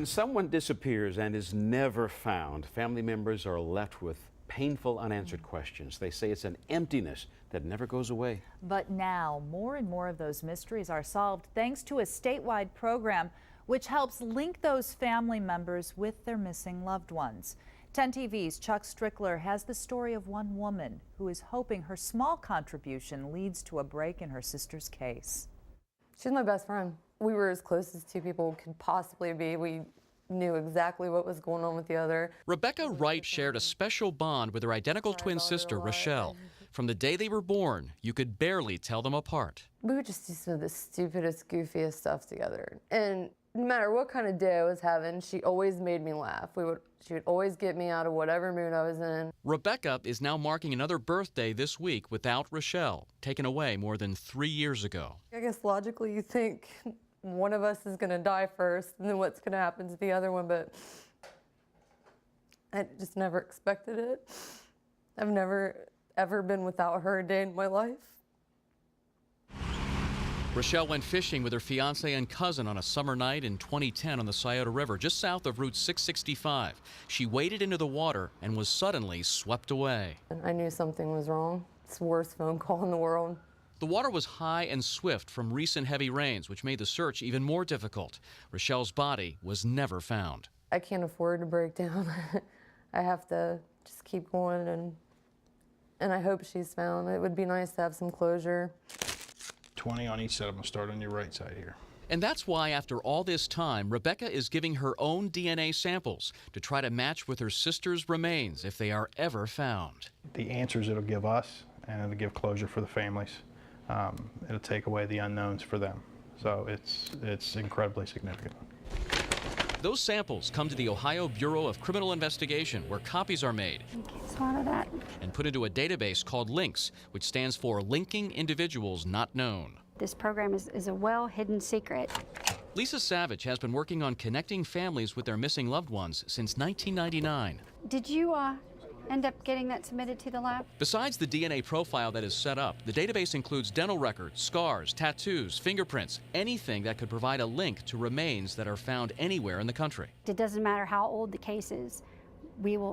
When someone disappears and is never found, family members are left with painful unanswered questions. They say it's an emptiness that never goes away. But now, more and more of those mysteries are solved thanks to a statewide program which helps link those family members with their missing loved ones. 10 TV's Chuck Strickler has the story of one woman who is hoping her small contribution leads to a break in her sister's case. She's my best friend. We were as close as two people could possibly be. We knew exactly what was going on with the other. Rebecca Wright shared a special bond with her identical twin sister, Rochelle. From the day they were born, you could barely tell them apart. We would just do some of the stupidest, goofiest stuff together. And no matter what kind of day I was having, she always made me laugh. She would always get me out of whatever mood I was in. Rebecca is now marking another birthday this week without Rochelle, taken away more than 3 years ago. I guess logically you think one of us is going to die first and then what's going to happen to the other one, but I just never expected it. I've never ever been without her a day in my life. Rochelle went fishing with her fiance and cousin on a summer night in 2010 on the Scioto River, just south of Route 665. She waded into the water and was suddenly swept away. I knew something was wrong. It's the worst phone call in the world. The water was high and swift from recent heavy rains, which made the search even more difficult. Rochelle's body was never found. I can't afford to break down. I have to just keep going, and I hope she's found. It would be nice to have some closure. 20 on each side. I'm going to start on your right side here. And that's why, after all this time, Rebecca is giving her own DNA samples to try to match with her sister's remains if they are ever found. The answers it'll give us, and it'll give closure for the families. It'll take away the unknowns for them. So it's incredibly significant. Those samples come to the Ohio Bureau of Criminal Investigation, where copies are made Swallow that. and put into a database called LINKS, which stands for Linking Individuals Not Known. This program is a well-hidden secret. Lisa Savage has been working on connecting families with their missing loved ones since 1999. Did you end up getting that submitted to the lab? Besides the DNA profile that is set up, the database includes dental records, scars, tattoos, fingerprints, anything that could provide a link to remains that are found anywhere in the country. It doesn't matter how old the case is.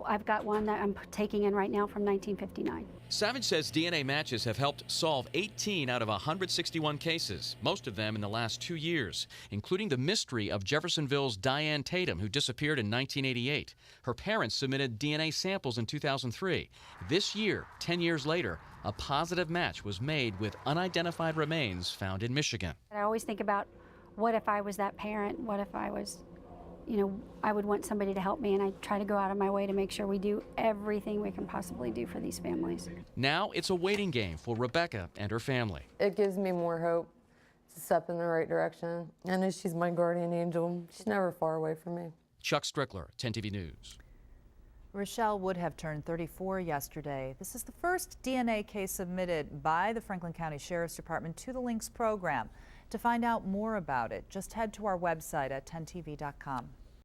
I've got one that I'm taking in right now from 1959. Savage says DNA matches have helped solve 18 out of 161 cases, most of them in the last 2 years, including the mystery of Jeffersonville's Diane Tatum, who disappeared in 1988. Her parents submitted DNA samples in 2003. This year, 10 years later, a positive match was made with unidentified remains found in Michigan. I always think about, what if I was that parent? What if I was, I would want somebody to help me, and I try to go out of my way to make sure we do everything we can possibly do for these families. Now it's a waiting game for Rebecca and her family. It gives me more hope to step in the right direction. I know she's my guardian angel. She's never far away from me. Chuck Strickler, 10 TV News. Rochelle would have turned 34 yesterday. This is the first DNA case submitted by the Franklin County Sheriff's Department to the LINKS program. To find out more about it, just head to our website at 10tv.com.